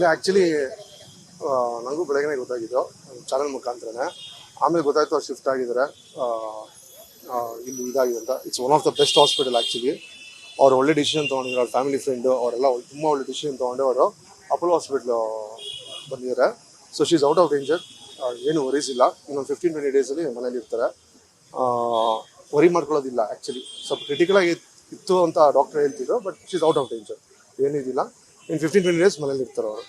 ಇಲ್ಲ ಆ್ಯಕ್ಚುಲಿ ನನಗೂ ಬೆಳಗ್ಗೆ ಗೊತ್ತಾಗಿದ್ದು ಚಾನಲ್ ಮುಖಾಂತರನೇ. ಆಮೇಲೆ ಗೊತ್ತಾಯ್ತು ಅವ್ರು ಶಿಫ್ಟ್ ಆಗಿದ್ದಾರೆ ಇಲ್ಲಿ ಇದಾಗಿದೆ ಅಂತ. It's one of the best hospital actually. ಅವ್ರು ಒಳ್ಳೆ ಡಿಸಿಷನ್ ತೊಗೊಂಡಿದ್ರು. ಅವ್ರ ಫ್ಯಾಮಿಲಿ ಫ್ರೆಂಡು ಅವರೆಲ್ಲ ತುಂಬ ಒಳ್ಳೆ ಡಿಸಿಷನ್ ತೊಗೊಂಡು ಅವರು ಅಪೋಲೋ ಹಾಸ್ಪಿಟ್ಲು ಬಂದಿದ್ದಾರೆ. So she's out of danger. ಏನು ವರೀಸ್ ಇಲ್ಲ. ಇನ್ನೊಂದು 15-20 ಡೇಸಲ್ಲಿ ಮನೇಲಿ ಇರ್ತಾರೆ. ವರಿ ಮಾಡ್ಕೊಳ್ಳೋದಿಲ್ಲ ಆ್ಯಕ್ಚುಲಿ. ಸ್ವಲ್ಪ ಕ್ರಿಟಿಕಲಾಗಿ ಇತ್ತು ಅಂತ ಡಾಕ್ಟರ್ ಹೇಳ್ತಿದ್ರು. But she's out of danger, ಏನಿದಿಲ್ಲ. ಇನ್ನು 15-20 ಡೇಸ್ ಮನೇಲಿ ಇರ್ತಾರೆ ಅವರು.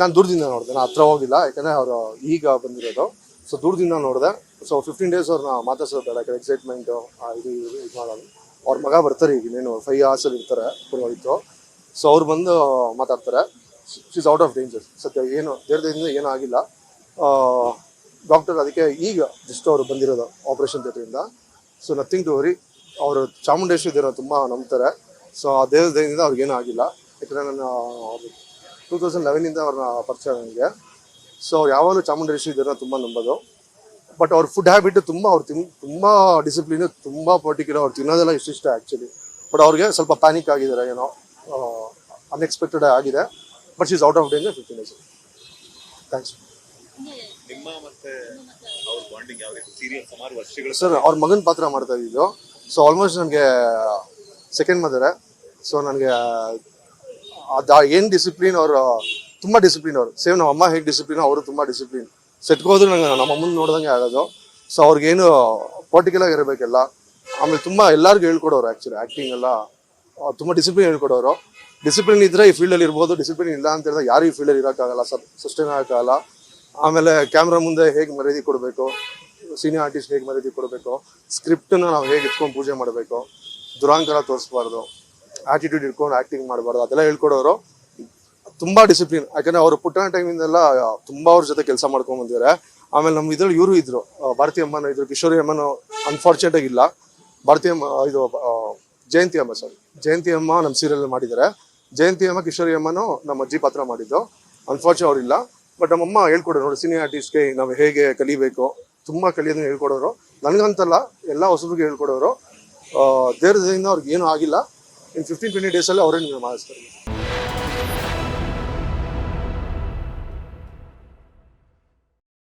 ನಾನು ದೂರದಿಂದ ನೋಡಿದೆ, ನಾನು ಹತ್ರ ಹೋಗಿಲ್ಲ, ಯಾಕಂದರೆ ಅವರು ಈಗ ಬಂದಿರೋದು. ಸೊ ದೂರದಿಂದ ನೋಡಿದೆ. ಸೊ 15 ಡೇಸ್ ಅವ್ರನ್ನ ಮಾತಾಡ್ಸೋದು ಬೇಡ, ಯಾಕಂದರೆ ಎಕ್ಸೈಟ್ಮೆಂಟು ಇದು ಮಾಡೋದು. ಅವ್ರ ಮಗ ಬರ್ತಾರೆ, ಈಗ ಇನ್ನೇನು 5 hours ಇರ್ತಾರೆ ಪುರೋಹಿತು. ಸೊ ಅವ್ರು ಬಂದು ಮಾತಾಡ್ತಾರೆ. She's out of danger. ಸದ್ಯ ಏನು ದೇವ್ರದಿಂದ ಏನೂ ಆಗಿಲ್ಲ. ಡಾಕ್ಟರ್ ಅದಕ್ಕೆ ಈಗ ಜಸ್ಟ್ ಅವರು ಬಂದಿರೋದು ಆಪ್ರೇಷನ್ ಥಿಯೇಟ್ರಿಂದ. So nothing to worry. ಅವರು ಚಾಮುಂಡೇಶ್ವರಿ ದೇವ್ರನ್ನ ತುಂಬ ನಂಬ್ತಾರೆ. ಸೊ ಆ ದೇವದಿಂದ ಅವ್ರಿಗೇನೂ ಆಗಿಲ್ಲ. ಯಾಕಂದರೆ ನಾನು 2011ಇಂದ ಅವ್ರನ್ನ ಪರಿಚಯ ನನಗೆ. ಸೊ ಅವ್ರು ಯಾವಾಗಲೂ ಚಾಮುಂಡೇಶ್ವರಿ ದೇವ್ರನ್ನ ತುಂಬ ನಂಬೋದು. ಬಟ್ ಅವ್ರ ಫುಡ್ ಹ್ಯಾಬಿಟ್ ತುಂಬ ತುಂಬ ಡಿಸಿಪ್ಲಿನು, ತುಂಬ ಪರ್ಟಿಕ್ಯುಲರ್. ಅವ್ರು ತಿನ್ನೋದೆಲ್ಲ ಇಷ್ಟ ಆ್ಯಕ್ಚುಲಿ. ಬಟ್ ಅವ್ರಿಗೆ ಸ್ವಲ್ಪ ಪ್ಯಾನಿಕ್ ಆಗಿದ್ದಾರೆ, ಏನೋ ಅನ್ಎಕ್ಸ್ಪೆಕ್ಟೆಡ್ ಆಗಿದೆ. But she's out of danger 15 days. Thanks. Sir ಅವ್ರ ಮಗನ ಪಾತ್ರ ಮಾಡ್ತಾ ಇದ್ದಿದ್ದು. ಸೊ ಆಲ್ಮೋಸ್ಟ್ ನನಗೆ ಸೆಕೆಂಡ್ ಮದರೇ. ಸೊ ನನಗೆ ಏನು ಡಿಸಿಪ್ಲಿನ್, ಅವರು ತುಂಬ ಡಿಸಿಪ್ಲಿನ್. ಅವರು ಸೇಮ್ ನಮ್ಮ ಅಮ್ಮ ಹೇಗೆ ಡಿಸಿಪ್ಲಿನ್, ಅವರು ತುಂಬ ಡಿಸಿಪ್ಲಿನ್. ಸೆಟ್ಕೋದ್ರು ನಂಗೆ ನಮ್ಮ ಅಮ್ಮನ ನೋಡ್ದಂಗೆ ಆಗೋದು. ಸೊ ಅವ್ರಿಗೇನು ಪರ್ಟಿಕ್ಯುಲರ್ ಇರಬೇಕೆಲ್ಲ. ಆಮೇಲೆ ತುಂಬ ಎಲ್ಲರಿಗೂ ಹೇಳ್ಕೊಡೋರು ಆ್ಯಕ್ಚುಲಿ. ಆ್ಯಕ್ಟಿಂಗ್ ಎಲ್ಲ ತುಂಬ ಡಿಸಿಪ್ಲಿನ್ ಹೇಳ್ಕೊಡೋರು. ಡಿಸಿಪ್ಲಿನ್ ಇದ್ದರೆ ಈ ಫೀಲ್ಡಲ್ಲಿ ಇರ್ಬೋದು. ಡಿಸಿಪ್ಲಿನ್ ಇಲ್ಲ ಅಂತ ಹೇಳಿದ್ರೆ ಯಾರು ಈ ಫೀಲ್ಡಲ್ಲಿ ಇರೋಕ್ಕಾಗಲ್ಲ, ಸಸ್ಟೈನ್ ಆಗೋಕ್ಕಾಗಲ್ಲ. ಆಮೇಲೆ ಕ್ಯಾಮ್ರಾ ಮುಂದೆ ಹೇಗೆ ಮರ್ಯಾದೆ ಕೊಡಬೇಕು, ಸೀನಿಯರ್ ಆರ್ಟಿಸ್ಟ್ ಹೇಗೆ ಮರ್ಯಾದೆ ಕೊಡಬೇಕು, ಸ್ಕ್ರಿಪ್ಟನ್ನ ನಾವು ಹೇಗೆ ಇಟ್ಕೊಂಡು ಪೂಜೆ ಮಾಡಬೇಕು, ದುರಾಂಕಾರ ತೋರಿಸ್ಬಾರ್ದು, ಆ್ಯಟಿಟ್ಯೂಡ್ ಇಟ್ಕೊಂಡು ಆ್ಯಕ್ಟಿಂಗ್ ಮಾಡಬಾರ್ದು, ಅದೆಲ್ಲ ಹೇಳ್ಕೊಡೋರು. ತುಂಬ ಡಿಸಿಪ್ಲಿನ್. ಯಾಕಂದರೆ ಅವರು ಪುಟ್ಟಣ ಟೈಮಿಂದೆಲ್ಲ ತುಂಬ ಅವ್ರ ಜೊತೆ ಕೆಲಸ ಮಾಡ್ಕೊಂಡು ಬಂದಿದ್ದಾರೆ. ಆಮೇಲೆ ನಮ್ಮ ಇದ್ರಲ್ಲಿ ಇವರು ಇದ್ದರು, ಭಾರತಿ ಅಮ್ಮನೂ ಇದ್ರು. ಕಿಶೋರಿ ಅಮ್ಮನೂ ಅನ್ಫಾರ್ಚುನೇಟಾಗಿ ಇಲ್ಲ. ಭಾರತಿ ಅಮ್ಮ ಇದು ಜಯಂತಿ ಅಮ್ಮ, ಸಾರಿ ಜಯಂತಿ ಅಮ್ಮ ನಮ್ಮ ಸೀರಿಯಲ್ ಮಾಡಿದ್ದಾರೆ. ಜಯಂತಿ ಅಮ್ಮ, ಕಿಶೋರಿ ಅಮ್ಮನೂ ನಮ್ಮ ಅಜ್ಜಿ ಪಾತ್ರ ಮಾಡಿದ್ದು. ಅನ್ಫಾರ್ಚುನೇಟ್ ಅವರಿಲ್ಲ. ಬಟ್ ನಮ್ಮಮ್ಮ ಹೇಳ್ಕೊಡೋರು ನೋಡಿ, ಸೀನಿಯರ್ ಆರ್ಟಿಸ್ಟ್ಗೆ ನಾವು ಹೇಗೆ ಕಲಿಬೇಕು, ತುಂಬ ಕಲಿಯೋದನ್ನ ಹೇಳ್ಕೊಡೋರು. ನನಗಂತಲ್ಲ, ಎಲ್ಲ ಹೊಸಬ್ರಿಗೆ ಹೇಳ್ಕೊಡೋರು. ದೇವ್ರದಿಂದ ಅವ್ರಿಗೆ ಏನೂ ಆಗಿಲ್ಲ. ಇನ್ನು 15-20 ಡೇಸಲ್ಲಿ ಅವರೇ ಮಾಡಿಸ್ತಾರೆ.